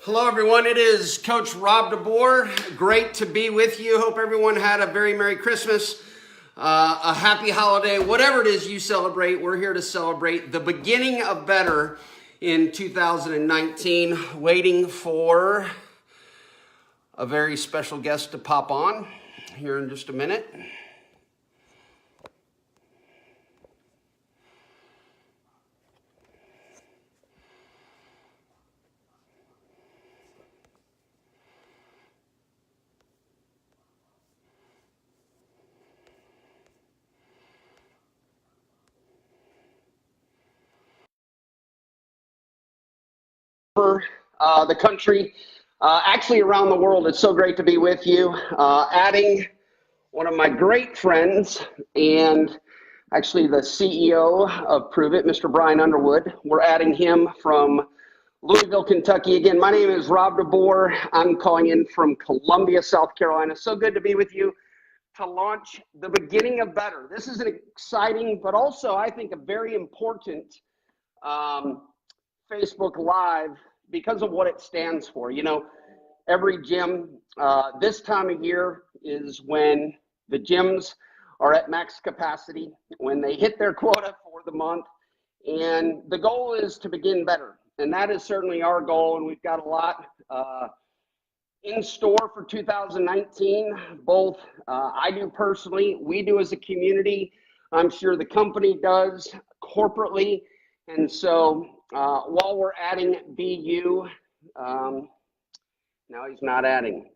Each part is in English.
Hello everyone, it is Coach Rob DeBoer. Great to be with you. Hope everyone had a very Merry Christmas, a happy holiday, whatever it is you celebrate. We're here to celebrate the beginning of better in 2019. Waiting for a very special guest to pop on here in just a minute. The country, actually around the world. It's so great to be with you. Adding one of my great friends and actually the CEO of Prove It, Mr. Brian Underwood. We're adding him from Louisville, Kentucky. Again, my name is Rob DeBoer. I'm calling in from Columbia, South Carolina. So good to be with you to launch the beginning of better. This is an exciting, but also I think a very important Facebook Live because of what it stands for. You know, every gym, this time of year is when the gyms are at max capacity, when they hit their quota for the month, and the goal is to begin better. And that is certainly our goal, and we've got a lot in store for 2019, both I do personally, we do as a community, I'm sure the company does corporately. And so while we're adding BU, now he's not adding.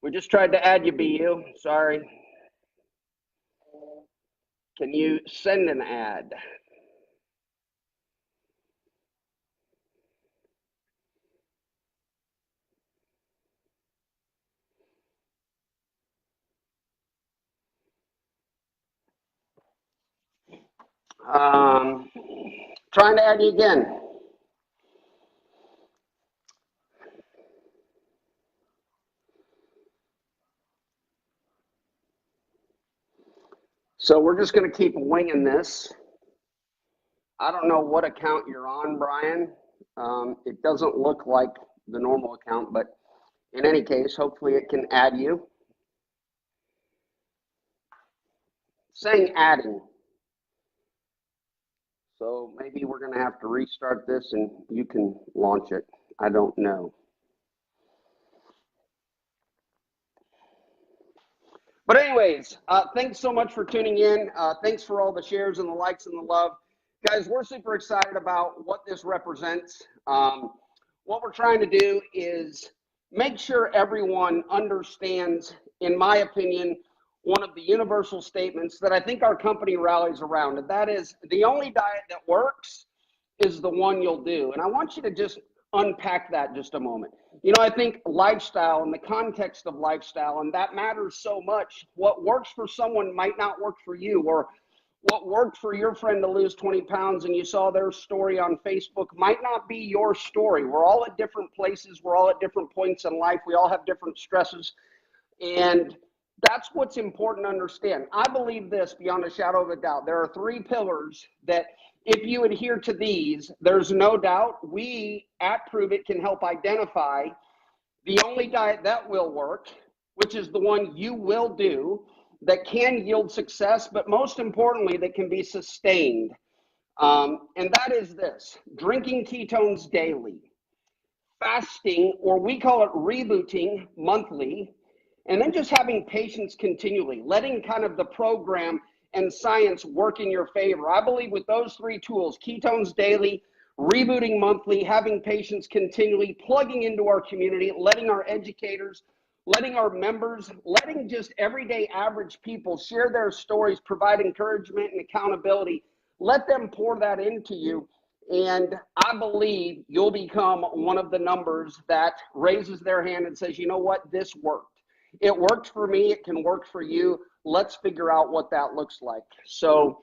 We just tried to add you, BU. Sorry. Can you send an ad? Trying to add you again. So we're just going to keep winging this. I don't know what account you're on, Brian. It doesn't look like the normal account, but in any case, hopefully it can add you. Saying adding. So maybe we're going to have to restart this and you can launch it. I don't know. But anyways, thanks so much for tuning in. Thanks for all the shares and the likes and the love. Guys, we're super excited about what this represents. What we're trying to do is make sure everyone understands, in my opinion, one of the universal statements that I think our company rallies around, and that is the only diet that works is the one you'll do. And I want you to just unpack that just a moment. You know, I think lifestyle and the context of lifestyle, and that matters so much. What works for someone might not work for you, or what worked for your friend to lose 20 pounds and you saw their story on Facebook might not be your story. We're all at different places. We're all at different points in life. We all have different stresses. And that's what's important to understand. I believe this beyond a shadow of a doubt. There are 3 pillars that if you adhere to these, there's no doubt we at Prove It can help identify the only diet that will work, which is the one you will do, that can yield success, but most importantly, that can be sustained. And that is this: drinking ketones daily, fasting, or we call it rebooting monthly, and then just having patience continually, letting kind of the program and science work in your favor. I believe with those 3 tools, ketones daily, rebooting monthly, having patience continually, plugging into our community, letting our educators, letting our members, letting just everyday average people share their stories, provide encouragement and accountability. Let them pour that into you. And I believe you'll become one of the numbers that raises their hand and says, you know what, this worked. It worked for me. It can work for you. Let's figure out what that looks like. So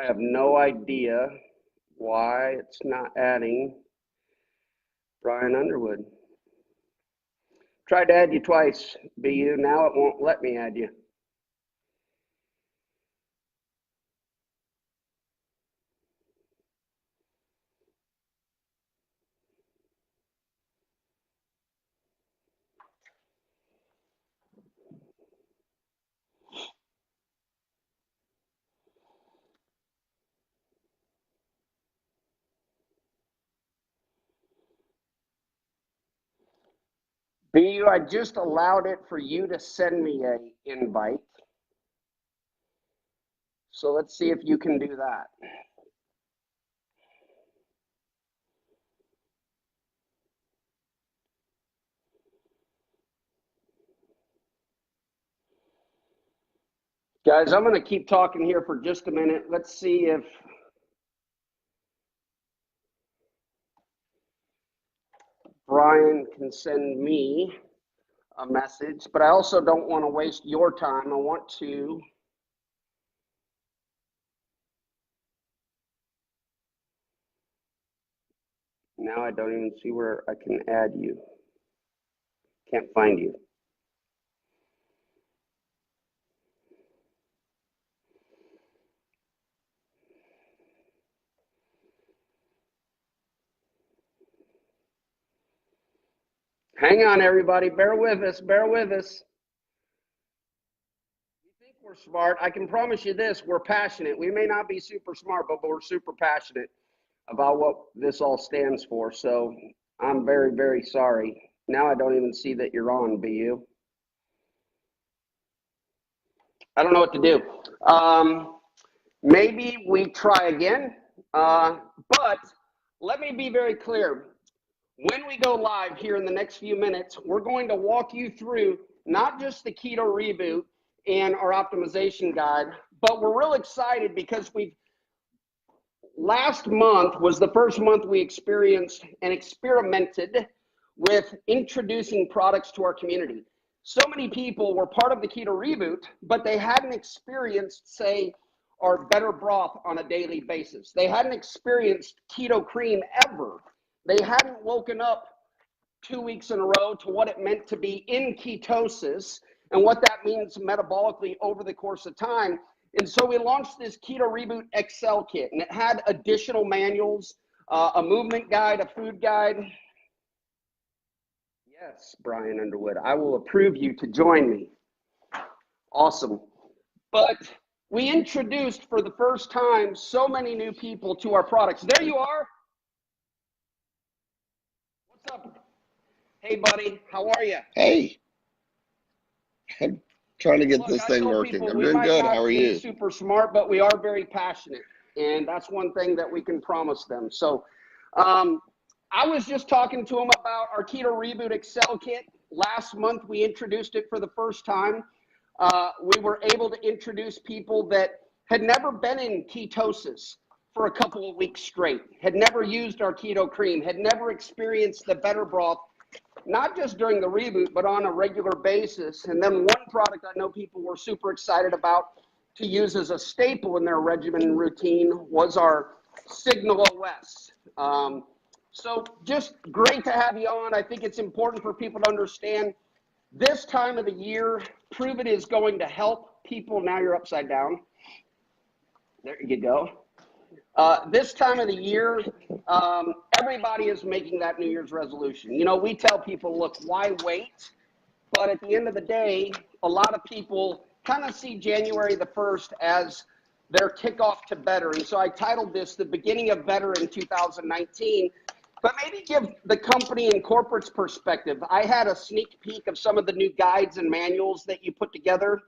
I have no idea why it's not adding Brian Underwood. Tried to add you twice, BU. Now it won't let me add you. BU, I just allowed it for you to send me a invite. So let's see if you can do that. Guys, I'm going to keep talking here for just a minute. Let's see if Brian can send me a message, but I also don't want to waste your time. I want to now I don't even see where I can add you. Can't find you. Hang on, everybody. Bear with us. Bear with us. We think we're smart. I can promise you this. We're passionate. We may not be super smart, but we're super passionate about what this all stands for. So I'm very, very sorry. Now I don't even see that you're on, BU. I don't know what to do. Maybe we try again. But let me be very clear. When we go live here in the next few minutes, we're going to walk you through not just the Keto Reboot and our optimization guide, but we're real excited because last month was the first month we experienced and experimented with introducing products to our community. So many people were part of the Keto Reboot, but they hadn't experienced, say, our better broth on a daily basis. They hadn't experienced keto cream ever. They hadn't woken up 2 weeks in a row to what it meant to be in ketosis and what that means metabolically over the course of time. And so we launched this Keto Reboot XL kit, and it had additional manuals, a movement guide, a food guide. Yes, Brian Underwood, I will approve you to join me. Awesome. But we introduced for the first time so many new people to our products. There you are. What's up? Hey, buddy. How are you? Hey. I'm trying to get this thing working. People, I'm doing good. How are you? Super smart, but we are very passionate. And that's one thing that we can promise them. So I was just talking to them about our Keto Reboot Excel kit. Last month, we introduced it for the first time. We were able to introduce people that had never been in ketosis for a couple of weeks straight, had never used our keto cream, had never experienced the better broth, not just during the reboot, but on a regular basis. And then one product I know people were super excited about to use as a staple in their regimen and routine was our Signal OS. So just great to have you on. I think it's important for people to understand this time of the year, Prove It is going to help people. Now you're upside down. There you go. This time of the year, everybody is making that New Year's resolution. You know, we tell people, look, why wait? But at the end of the day, a lot of people kind of see January the 1st as their kickoff to better. And so I titled this The Beginning of Better in 2019. But maybe give the company and corporate's perspective. I had a sneak peek of some of the new guides and manuals that you put together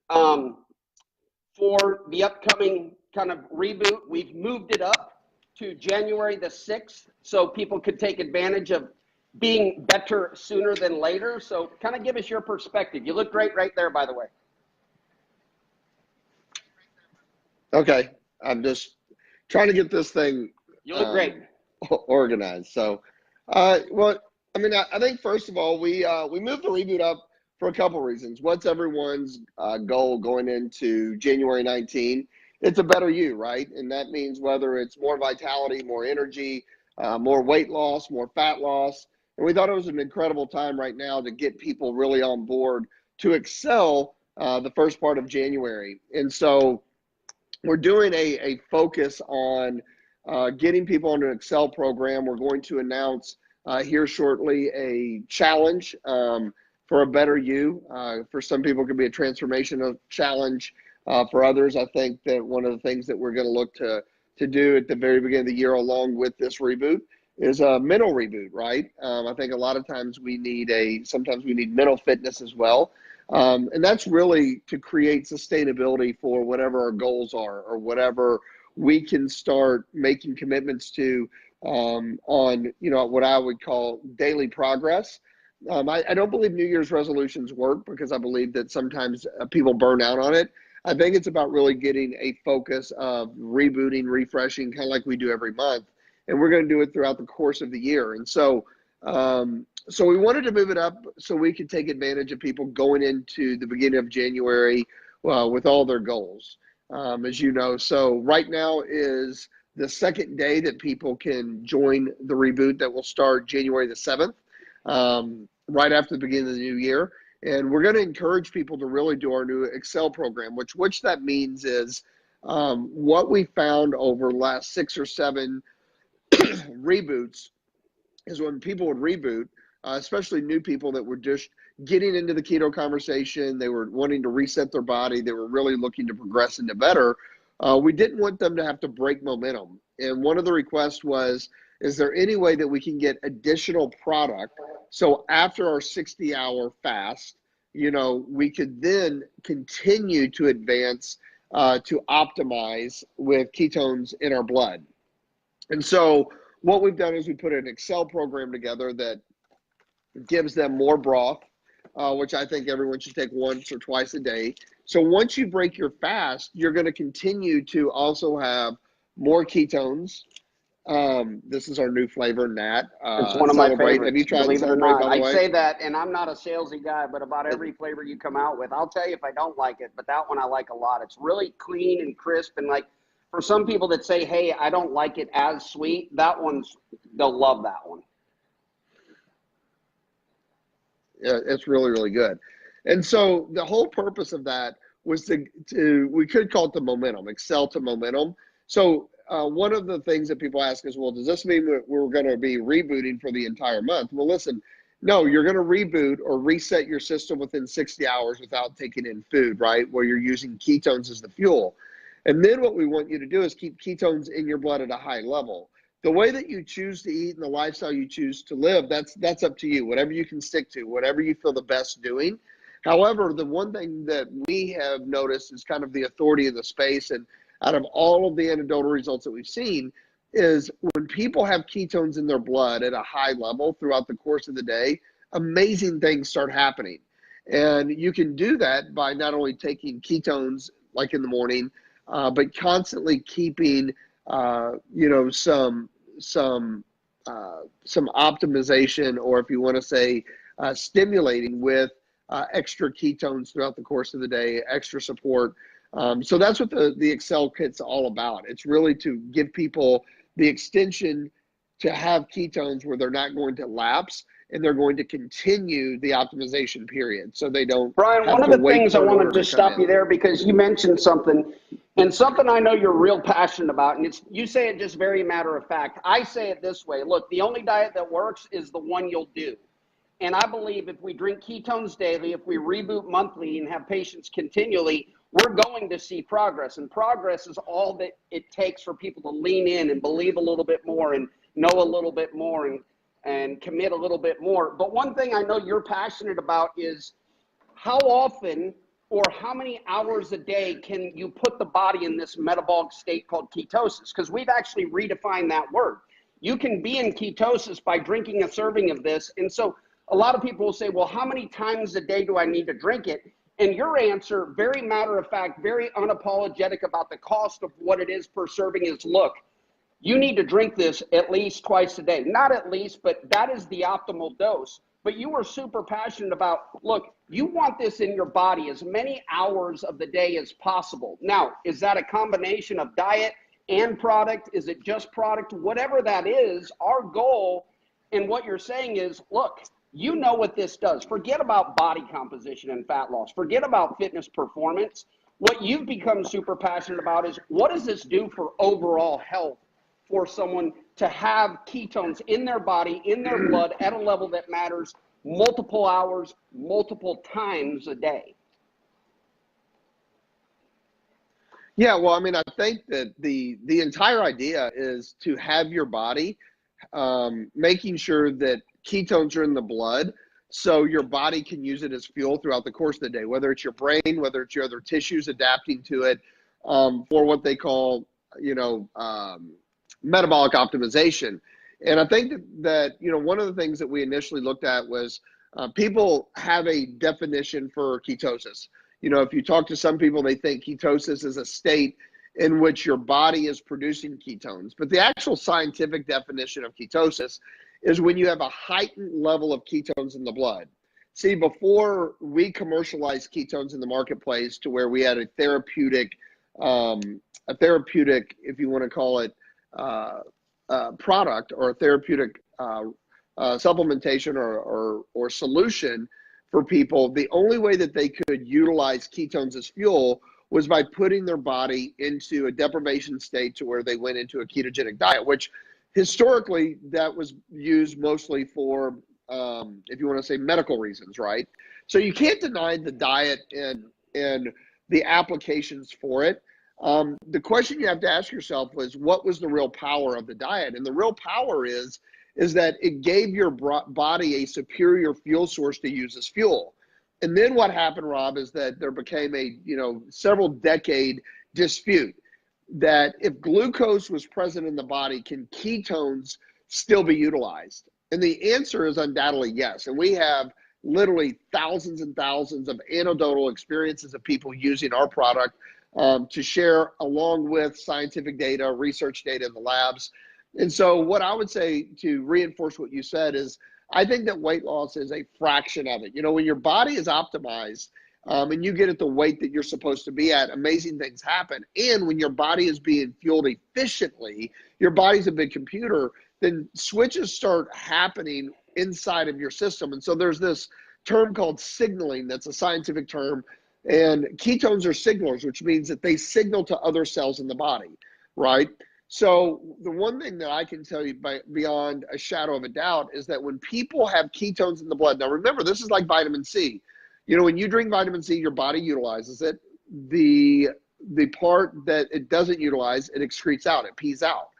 for the upcoming kind of reboot. We've moved it up to January the 6th so people could take advantage of being better sooner than later. So kind of give us your perspective. You look great right there, by the way. Okay. I'm just trying to get this thing You look great. Organized. So, well, I mean, I think first of all, we moved the reboot up for a couple reasons. What's everyone's goal going into January 19? It's a better you, right? And that means whether it's more vitality, more energy, more weight loss, more fat loss. And we thought it was an incredible time right now to get people really on board to excel the first part of January. And so we're doing a focus on getting people on an Excel program. We're going to announce here shortly a challenge for a better you. For some people, it could be a transformational challenge. For others, I think that one of the things that we're going to look to do at the very beginning of the year, along with this reboot, is a mental reboot, right? I think a lot of times sometimes we need mental fitness as well. And that's really to create sustainability for whatever our goals are or whatever we can start making commitments to on, what I would call daily progress. I don't believe New Year's resolutions work because I believe that sometimes people burn out on it. I think it's about really getting a focus of rebooting, refreshing, kind of like we do every month. And we're going to do it throughout the course of the year. And so we wanted to move it up so we could take advantage of people going into the beginning of January with all their goals, as you know. So right now is the second day that people can join the reboot that will start January the 7th, right after the beginning of the new year. And we're going to encourage people to really do our new Excel program, which that means is what we found over the last 6 or 7 reboots is when people would reboot, especially new people that were just getting into the keto conversation, they were wanting to reset their body, they were really looking to progress into better. We didn't want them to have to break momentum. And one of the requests was, is there any way that we can get additional product? So after our 60-hour fast, we could then continue to advance to optimize with ketones in our blood. And so what we've done is we put an Excel program together that gives them more broth, which I think everyone should take once or twice a day. So once you break your fast, you're going to continue to also have more ketones. This is our new flavor, Nat. It's one of my favorites. Have you tried believe it or Celebrate, not? by the way? I say that, and I'm not a salesy guy, but about every flavor you come out with, I'll tell you if I don't like it, but that one I like a lot. It's really clean and crisp, and like for some people that say, hey, I don't like it as sweet, they'll love that one. Yeah, it's really, really good. And so the whole purpose of that was we could call it the momentum, Excel to momentum. So one of the things that people ask is, well, does this mean that we're going to be rebooting for the entire month? Well, listen, no, you're going to reboot or reset your system within 60 hours without taking in food, right? Where you're using ketones as the fuel. And then what we want you to do is keep ketones in your blood at a high level. The way that you choose to eat and the lifestyle you choose to live, that's up to you. Whatever you can stick to, whatever you feel the best doing. However, the one thing that we have noticed is kind of the authority of the space, and out of all of the anecdotal results that we've seen, is when people have ketones in their blood at a high level throughout the course of the day, amazing things start happening. And you can do that by not only taking ketones like in the morning, but constantly keeping some optimization, or if you want to say stimulating with extra ketones throughout the course of the day, extra support. So that's what the Excel kit's all about. It's really to give people the extension to have ketones where they're not going to lapse and they're going to continue the optimization period, so they don't. Brian, one of the things I want to just stop you there, because you mentioned something, and something I know you're real passionate about, and you say it just very matter of fact. I say it this way: look, the only diet that works is the one you'll do. And I believe if we drink ketones daily, if we reboot monthly and have patients continually, we're going to see progress. And progress is all that it takes for people to lean in and believe a little bit more and know a little bit more and commit a little bit more. But one thing I know you're passionate about is how often or how many hours a day can you put the body in this metabolic state called ketosis? Because we've actually redefined that word. You can be in ketosis by drinking a serving of this. And so a lot of people will say, well, how many times a day do I need to drink it? And your answer, very matter of fact, very unapologetic about the cost of what it is per serving, is, look, you need to drink this at least twice a day. Not at least, but that is the optimal dose. But you are super passionate about, look, you want this in your body as many hours of the day as possible. Now, is that a combination of diet and product? Is it just product? Whatever that is, our goal and what you're saying is, look, you know what this does. Forget about body composition and fat loss. Forget about fitness performance. What you've become super passionate about is, what does this do for overall health for someone to have ketones in their body, in their blood, at a level that matters, multiple hours, multiple times a day? Yeah, well, I mean, I think that the entire idea is to have your body making sure that ketones are in the blood so your body can use it as fuel throughout the course of the day, whether it's your brain, whether it's your other tissues adapting to it, for what they call, metabolic optimization. And I think that, one of the things that we initially looked at was people have a definition for ketosis. If you talk to some people, they think ketosis is a state in which your body is producing ketones. But the actual scientific definition of ketosis is when you have a heightened level of ketones in the blood. See, before we commercialized ketones in the marketplace to where we had a therapeutic, if you want to call it, product or a therapeutic supplementation or solution for people, the only way that they could utilize ketones as fuel was by putting their body into a deprivation state to where they went into a ketogenic diet, which historically that was used mostly for, if you want to say, medical reasons, right? So you can't deny the diet and the applications for it. The question you have to ask yourself was, what was the real power of the diet? And the real power is that it gave your body a superior fuel source to use as fuel. And then what happened, Rob, is that there became a, several decade dispute that if glucose was present in the body, can ketones still be utilized? And the answer is undoubtedly yes. And we have literally thousands and thousands of anecdotal experiences of people using our product to share along with scientific data, research data in the labs. And so what I would say to reinforce what you said is, I think that weight loss is a fraction of it. When your body is optimized and you get at the weight that you're supposed to be at, amazing things happen. And when your body is being fueled efficiently, your body's a big computer, then switches start happening inside of your system. And so there's this term called signaling that's a scientific term. And ketones are signalers, which means that they signal to other cells in the body, right? So the one thing that I can tell you beyond a shadow of a doubt is that when people have ketones in the blood, now remember, this is like vitamin C. When you drink vitamin C, your body utilizes it. The part that it doesn't utilize, it excretes out, it pees out.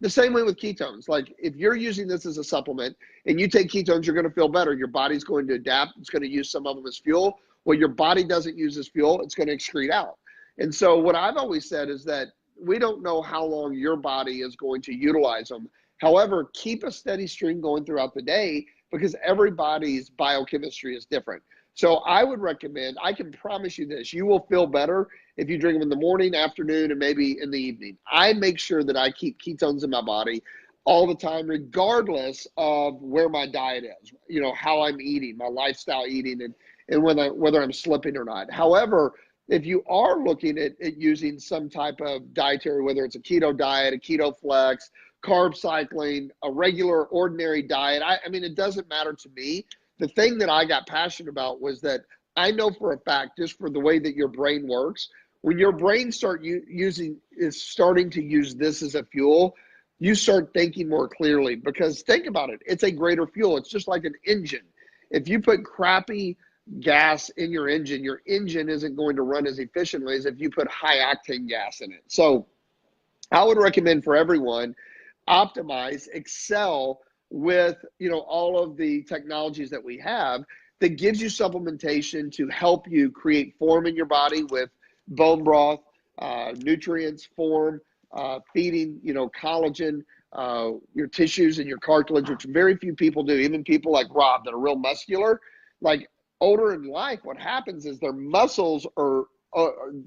The same way with ketones. Like if you're using this as a supplement and you take ketones, you're going to feel better. Your body's going to adapt. It's going to use some of them as fuel. What your body doesn't use as fuel, it's going to excrete out. And so what I've always said is that we don't know how long your body is going to utilize them. However, keep a steady stream going throughout the day because everybody's biochemistry is different. So I would recommend, I can promise you this, you will feel better if you drink them in the morning, afternoon, and maybe in the evening. I make sure that I keep ketones in my body all the time, regardless of where my diet is, how I'm eating, my lifestyle eating, and whether I'm slipping or not. However, if you are looking at using some type of dietary, whether it's a keto diet, a keto flex, carb cycling, a regular ordinary diet, I mean, it doesn't matter to me. The thing that I got passionate about was that I know for a fact, just for the way that your brain works, when your brain is starting to use this as a fuel, you start thinking more clearly. Because think about it, it's a greater fuel. It's just like an engine. If you put crappy gas in your engine isn't going to run as efficiently as if you put high octane gas in it. So I would recommend for everyone, optimize, excel with all of the technologies that we have that gives you supplementation to help you create form in your body with bone broth, nutrients, form, feeding collagen, your tissues and your cartilage, which very few people do. Even people like Rob that are real muscular, like older in life, what happens is their muscles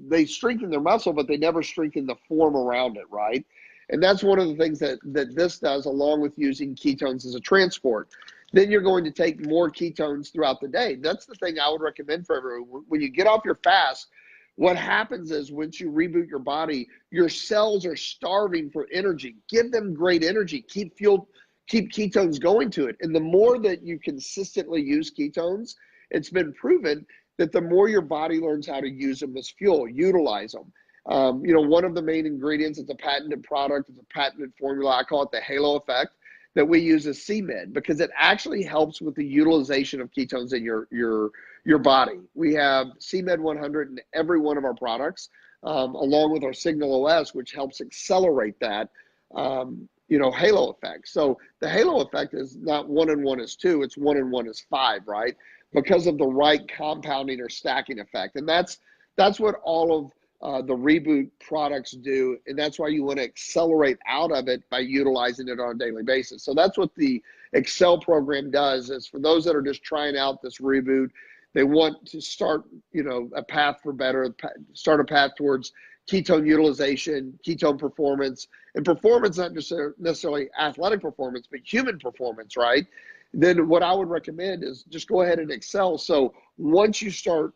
they strengthen their muscle, but they never strengthen the form around it, right? And that's one of the things that this does, along with using ketones as a transport. Then you're going to take more ketones throughout the day. That's the thing I would recommend for everyone. When you get off your fast, what happens is once you reboot your body, your cells are starving for energy. Give them great energy. Keep ketones going to it. And the more that you consistently use ketones, it's been proven that the more your body learns how to use them as fuel, utilize them. One of the main ingredients, it's a patented product, it's a patented formula, I call it the halo effect, that we use as CMED because it actually helps with the utilization of ketones in your body. We have CMED 100 in every one of our products, along with our Signal OS, which helps accelerate that. halo effect. So the halo effect is not 1 and 1 is 2, it's 1 and 1 is 5, right? Because of the right compounding or stacking effect. And that's what all of the Reboot products do. And that's why you want to accelerate out of it by utilizing it on a daily basis. So that's what the Excel program does, is for those that are just trying out this Reboot, they want to start, a path for better, start a path towards ketone utilization, ketone performance, and performance, not necessarily athletic performance, but human performance, right? Then what I would recommend is just go ahead and excel. So once you start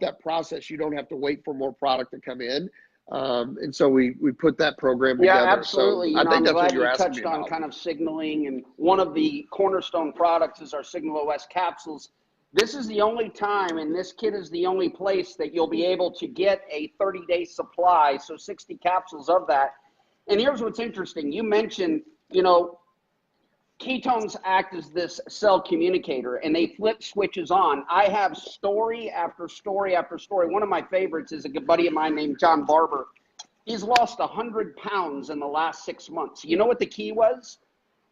that process, you don't have to wait for more product to come in. And so we put that program together. Yeah, absolutely. So I think I'm that's what glad you're you asking touched me on about. kind of signaling, and one of the cornerstone products is our Signal OS capsules. This is the only time, and this kit is the only place that you'll be able to get a 30-day supply, so 60 capsules of that. And here's what's interesting. You mentioned, ketones act as this cell communicator, and they flip switches on. I have story after story after story. One of my favorites is a good buddy of mine named John Barber. He's lost 100 pounds in the last 6 months. You know what the key was?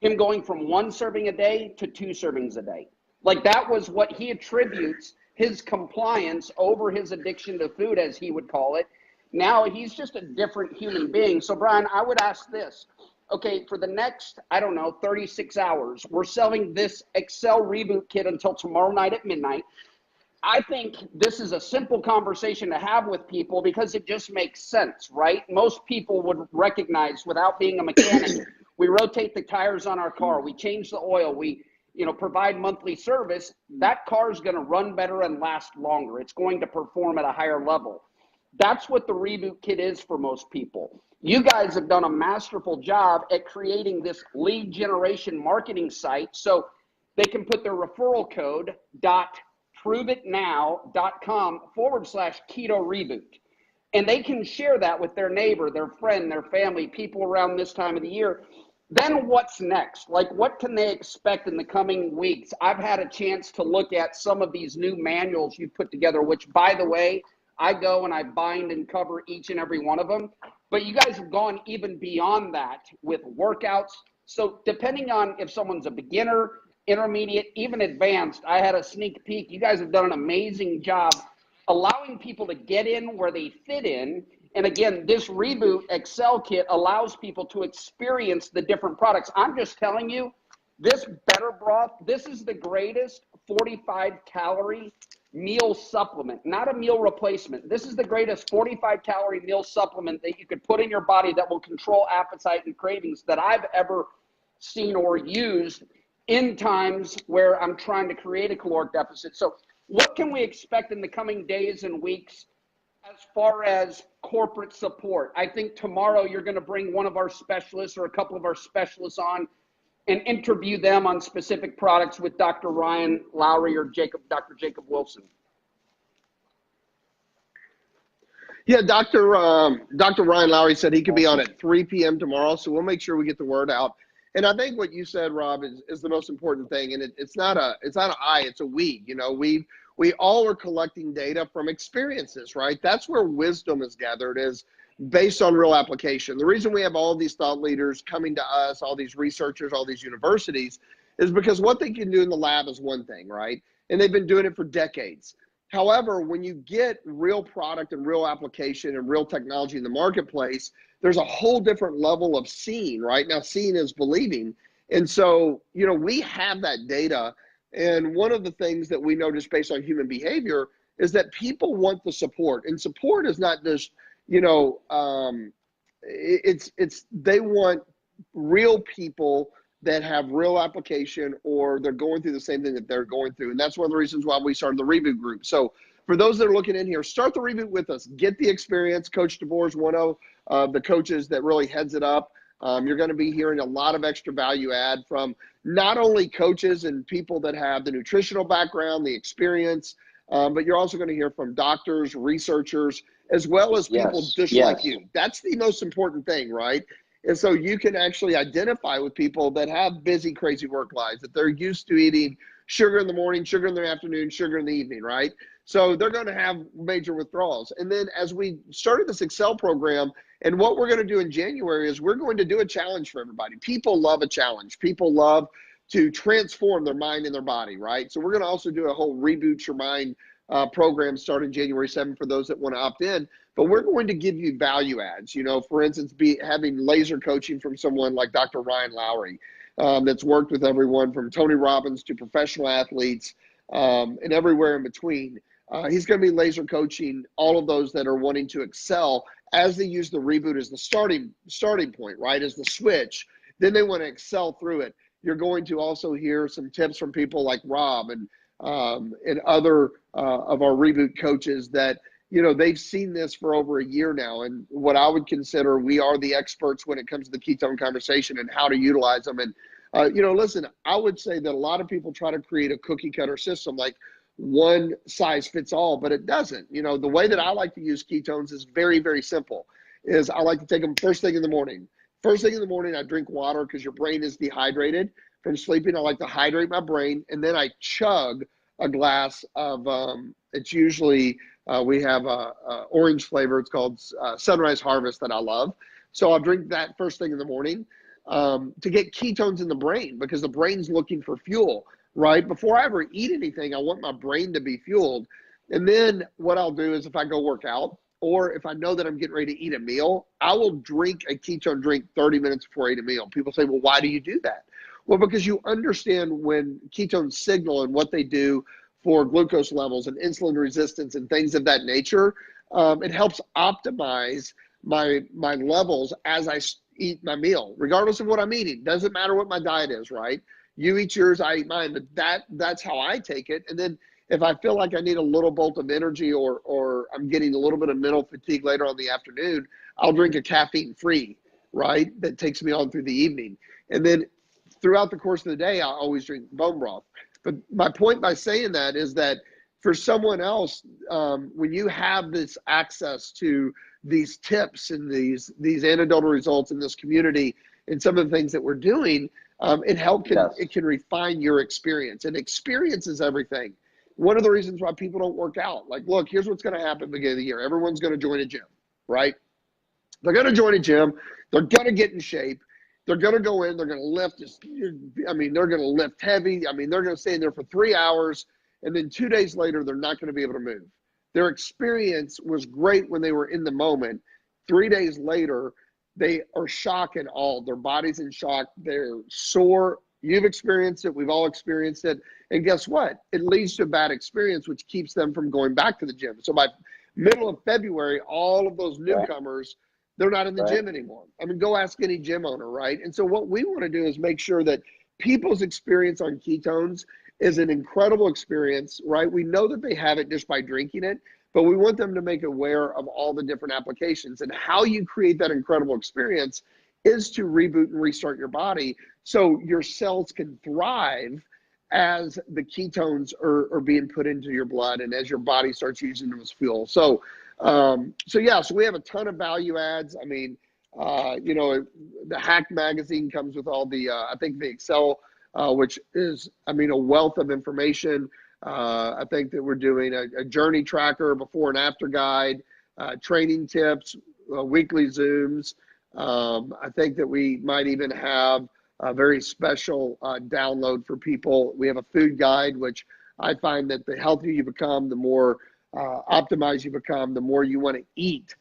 Him going from 1 serving a day to 2 servings a day. Like, that was what he attributes his compliance over his addiction to food, as he would call it. Now he's just a different human being. So Brian, I would ask this. Okay, for the next, 36 hours, we're selling this Excel Reboot kit until tomorrow night at midnight. I think this is a simple conversation to have with people because it just makes sense, right? Most people would recognize, without being a mechanic, we rotate the tires on our car, we change the oil, we provide monthly service. That car is going to run better and last longer. It's going to perform at a higher level. That's what the Reboot kit is for most people. You guys have done a masterful job at creating this lead generation marketing site so they can put their referral code proveitnow.com/Keto Reboot. And they can share that with their neighbor, their friend, their family, people around this time of the year. Then what's next? Like, what can they expect in the coming weeks? I've had a chance to look at some of these new manuals you put together, which, by the way, I go and I bind and cover each and every one of them. But you guys have gone even beyond that with workouts. So depending on if someone's a beginner, intermediate, even advanced, I had a sneak peek. You guys have done an amazing job allowing people to get in where they fit in. And again, this Reboot Excel kit allows people to experience the different products. I'm just telling you, this Better Broth, this is the greatest 45-calorie meal supplement, not a meal replacement. This is the greatest 45-calorie meal supplement that you could put in your body that will control appetite and cravings that I've ever seen or used in times where I'm trying to create a caloric deficit. So what can we expect in the coming days and weeks as far as corporate support? I think tomorrow you're going to bring one of our specialists or a couple of our specialists on and interview them on specific products with Dr. Ryan Lowry or Dr. Jacob Wilson. Yeah, Dr. Ryan Lowry said he could be on at 3 p.m. tomorrow, so we'll make sure we get the word out. And I think what you said, Rob, is the most important thing. And it's not an I, it's a we. We all are collecting data from experiences, right? That's where wisdom is gathered, is based on real application. The reason we have all these thought leaders coming to us, all these researchers, all these universities, is because what they can do in the lab is one thing, right? And they've been doing it for decades. However, when you get real product and real application and real technology in the marketplace, there's a whole different level of seeing, right? Now, seeing is believing. And so, we have that data. And one of the things that we know just based on human behavior is that people want the support. And support is not just, they want real people that have real application, or they're going through the same thing that they're going through. And that's one of the reasons why we started the Reboot group. So for those that are looking in here, start the Reboot with us. Get the experience. Coach DeVore is one of the coaches that really heads it up. You're going to be hearing a lot of extra value add from not only coaches and people that have the nutritional background, the experience, but you're also going to hear from doctors, researchers, as well as people just like you. That's the most important thing, right? And so you can actually identify with people that have busy, crazy work lives, that they're used to eating sugar in the morning, sugar in the afternoon, sugar in the evening, right? So they're going to have major withdrawals. And then as we started this Excel program, And what we're going to do in January is we're going to do a challenge for everybody. People love a challenge. People love to transform their mind and their body, right? So we're going to also do a whole Reboot Your Mind program starting January 7th for those that want to opt in. But we're going to give you value adds. You know, for instance, having laser coaching from someone like Dr. Ryan Lowry, that's worked with everyone from Tony Robbins to professional athletes and everywhere in between. He's going to be laser coaching all of those that are wanting to excel as they use the reboot as the starting point, right, as the switch. Then they want to excel through it. You're going to also hear some tips from people like Rob and other of our reboot coaches that, you know, they've seen this for over a year now. And what I would consider, we are the experts when it comes to the ketone conversation and how to utilize them. And, you know, listen, I would say that a lot of people try to create a cookie cutter system, like one size fits all, but it doesn't. You know, the way that I like to use ketones is very, very simple. Is I like to take them first thing in the morning. First thing in the morning, I drink water because your brain is dehydrated from sleeping. I like to hydrate my brain, and then I chug a glass of, it's usually, we have a orange flavor. It's called Sunrise Harvest that I love. So I'll drink that first thing in the morning to get ketones in the brain, because the brain's looking for fuel, right? Before I ever eat anything, I want my brain to be fueled. And then what I'll do is, if I go work out, or if I know that I'm getting ready to eat a meal, I will drink a ketone drink 30 minutes before I eat a meal. People say, well, why do you do that? Well, because you understand when ketones signal and what they do for glucose levels and insulin resistance and things of that nature, it helps optimize my levels as I eat my meal, regardless of what I'm eating. Doesn't matter what my diet is, right? You eat yours, I eat mine, but that's how I take it. And then if I feel like I need a little bolt of energy, or I'm getting a little bit of mental fatigue later on in the afternoon, I'll drink a caffeine-free, right, that takes me on through the evening. And then throughout the course of the day, I always drink bone broth. But my point by saying that is that for someone else, when you have this access to these tips and these anecdotal results in this community and some of the things that we're doing, it can refine your experience. And experience is everything. One of the reasons why people don't work out, like, look, here's what's going to happen at the beginning of the year. Everyone's going to join a gym, right? They're going to join a gym. They're going to get in shape. They're going to go in. They're going to lift. They're going to lift heavy. They're going to stay in there for 3 hours. And then 2 days later, they're not going to be able to move. Their experience was great when they were in the moment. 3 days later, they are shocked and awed. Their body's in shock. They're sore. You've experienced it. We've all experienced it. And guess what? It leads to a bad experience, which keeps them from going back to the gym. So by middle of February, all of those newcomers, they're not in the gym anymore. Go ask any gym owner, right? And so what we want to do is make sure that people's experience on ketones is an incredible experience, right? We know that they have it just by drinking it, but we want them to make aware of all the different applications. And how you create that incredible experience is to reboot and restart your body so your cells can thrive as the ketones are being put into your blood and as your body starts using them as fuel. So we have a ton of value adds. The Hack magazine comes with all the, I think the Excel, which is, a wealth of information. I think that we're doing a journey tracker, before and after guide, training tips, weekly Zooms. I think that we might even have a very special download for people. We have a food guide, which I find that the healthier you become, the more optimized you become, the more you want to eat,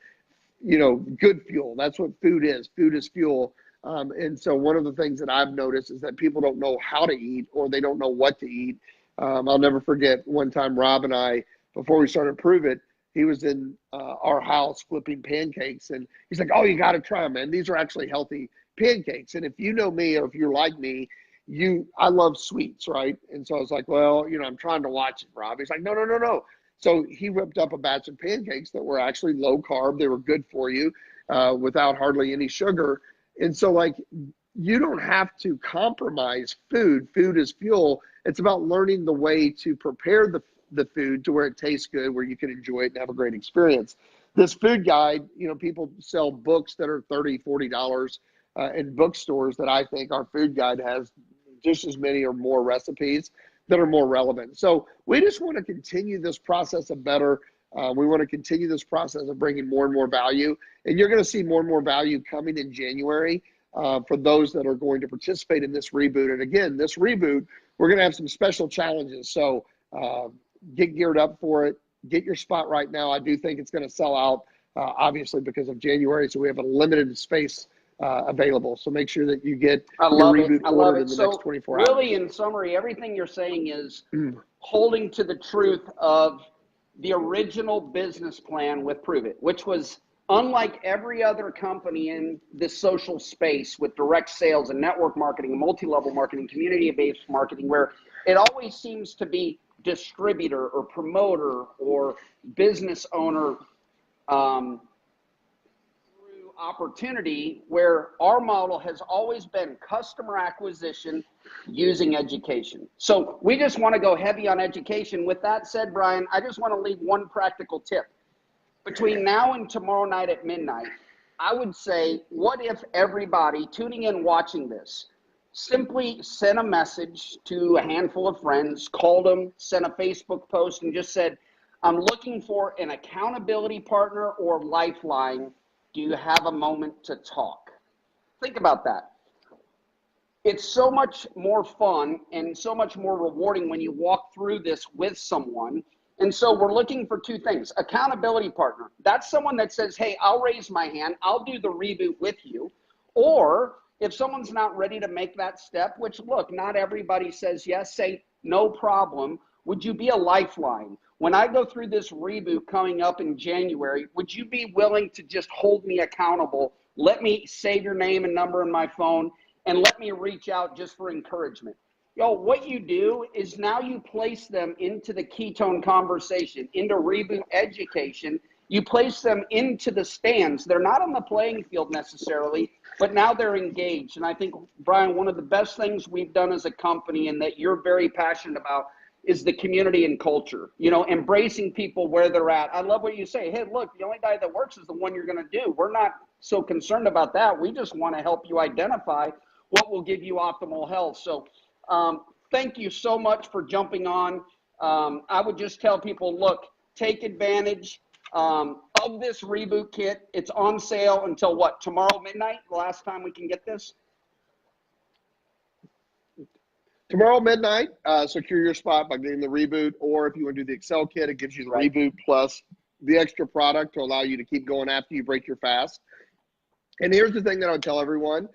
good fuel. That's what food is. Food is fuel. And so one of the things that I've noticed is that people don't know how to eat, or they don't know what to eat. I'll never forget one time Rob and I, before we started Prove It, he was in our house flipping pancakes, and he's like, oh, you got to try them, man. These are actually healthy pancakes. And if you know me, or if you're like me, I love sweets, right? And so I was like, well, I'm trying to watch it, Rob. He's like, no. So he whipped up a batch of pancakes that were actually low carb. They were good for you without hardly any sugar. And so, you don't have to compromise food. Food is fuel. It's about learning the way to prepare the food to where it tastes good, where you can enjoy it and have a great experience. This food guide, people sell books that are $30, $40 in bookstores, that I think our food guide has just as many or more recipes that are more relevant. So we just want to continue this process of better We want to continue this process of bringing more and more value. And you're going to see more and more value coming in January for those that are going to participate in this reboot. And again, this reboot, we're going to have some special challenges. So get geared up for it. Get your spot right now. I do think it's going to sell out, obviously, because of January. So we have a limited space available. So make sure that you get your reboot ordered in the next 24 hours. Really, in summary, everything you're saying is holding to the truth of the original business plan with Prove It, which was unlike every other company in this social space with direct sales and network marketing, multi-level marketing, community-based marketing, where it always seems to be distributor or promoter or business owner through opportunity, where our model has always been customer acquisition using education. So we just want to go heavy on education. With that said, Brian, I just want to leave one practical tip. Between now and tomorrow night at midnight, I would say, what if everybody tuning in watching this simply sent a message to a handful of friends, called them, sent a Facebook post, and just said, I'm looking for an accountability partner or lifeline. Do you have a moment to talk? Think about that. It's so much more fun and so much more rewarding when you walk through this with someone. And so we're looking for two things. Accountability partner. That's someone that says, hey, I'll raise my hand. I'll do the reboot with you. Or if someone's not ready to make that step, which, look, not everybody says yes, say no problem. Would you be a lifeline? When I go through this reboot coming up in January, would you be willing to just hold me accountable? Let me save your name and number in my phone and let me reach out just for encouragement. Yo, what you do is now you place them into the ketone conversation, into reboot education. You place them into the stands. They're not on the playing field necessarily, but now they're engaged. And I think, Brian, one of the best things we've done as a company and that you're very passionate about is the community and culture, you know, embracing people where they're at. I love what you say. Hey, look, the only diet that works is the one you're going to do. We're not so concerned about that. We just want to help you identify what will give you optimal health. So thank you so much for jumping on. I would just tell people, look, take advantage of this reboot kit. It's on sale until what, tomorrow midnight, the last time we can get this? Tomorrow midnight, secure your spot by getting the reboot, or if you want to do the Excel kit, it gives you the reboot plus the extra product to allow you to keep going after you break your fast. And here's the thing that I would tell everyone,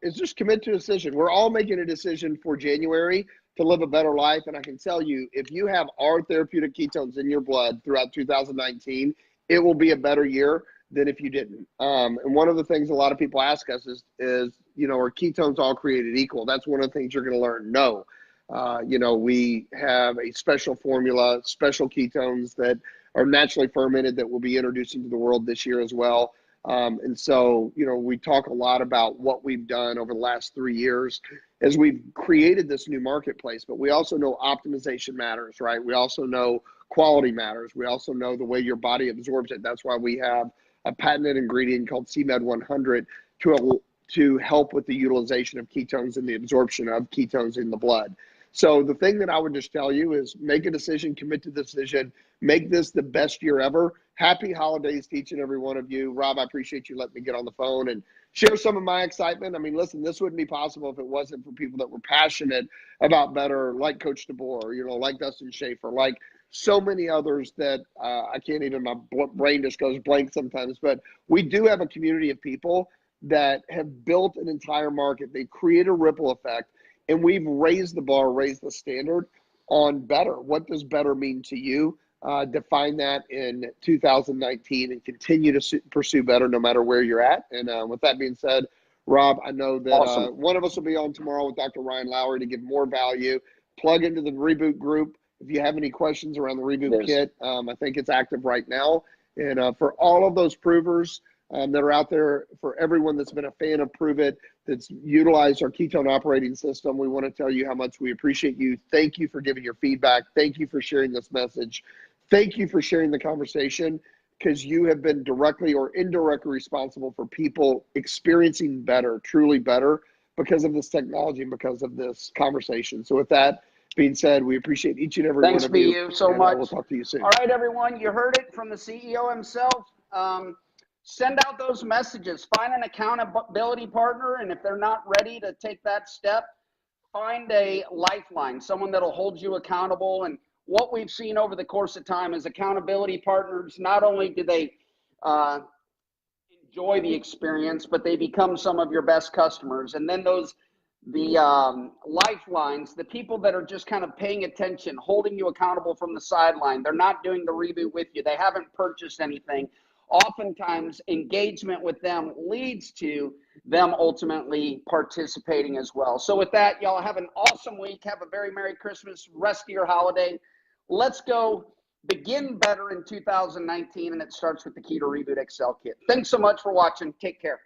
is just commit to a decision. We're all making a decision for January to live a better life. And I can tell you, if you have our therapeutic ketones in your blood throughout 2019, it will be a better year than if you didn't. And one of the things a lot of people ask us is, you know, are ketones all created equal? That's one of the things you're going to learn. No. You know, we have a special formula, special ketones that are naturally fermented that we'll be introducing to the world this year as well. And so, you know, we talk a lot about what we've done over the last 3 years as we've created this new marketplace, but we also know optimization matters, right? We also know quality matters. We also know the way your body absorbs it. That's why we have a patented ingredient called CMed 100 to help with the utilization of ketones and the absorption of ketones in the blood. So the thing that I would just tell you is make a decision, commit to the decision, make this the best year ever. Happy holidays to each and every one of you. Rob, I appreciate you letting me get on the phone and share some of my excitement. I mean, listen, this wouldn't be possible if it wasn't for people that were passionate about better, like Coach DeBoer, you know, like Dustin Schaefer, like so many others that I can't even, my brain just goes blank sometimes. But we do have a community of people that have built an entire market. They create a ripple effect, and we've raised the bar, raised the standard on better. What does better mean to you? Define that in 2019 and continue to pursue better no matter where you're at. And with that being said, Rob, I know that one of us will be on tomorrow with Dr. Ryan Lowry to give more value. Plug into the Reboot group. If you have any questions around the Reboot kit, I think it's active right now. And for all of those provers that are out there, for everyone that's been a fan of Prove It, that's utilized our ketone operating system, we want to tell you how much we appreciate you. Thank you for giving your feedback. Thank you for sharing this message. Thank you for sharing the conversation, because you have been directly or indirectly responsible for people experiencing better, truly better, because of this technology and because of this conversation. So with that, being said, we appreciate each and every Thanks, one of you. BU, so And much. we'll talk to you soon. All right, everyone, you heard it from the CEO himself. Send out those messages. Find an accountability partner, and if they're not ready to take that step, find a lifeline, someone that'll hold you accountable. And what we've seen over the course of time is accountability partners, not only do they enjoy the experience, but they become some of your best customers. And then the lifelines, the people that are just kind of paying attention, holding you accountable from the sideline, they're not doing the reboot with you, they haven't purchased anything. Oftentimes, engagement with them leads to them ultimately participating as well. So with that, y'all have an awesome week. Have a very Merry Christmas, rest of your holiday. Let's go begin better in 2019, and it starts with the Keto Reboot Excel Kit. Thanks so much for watching. Take care.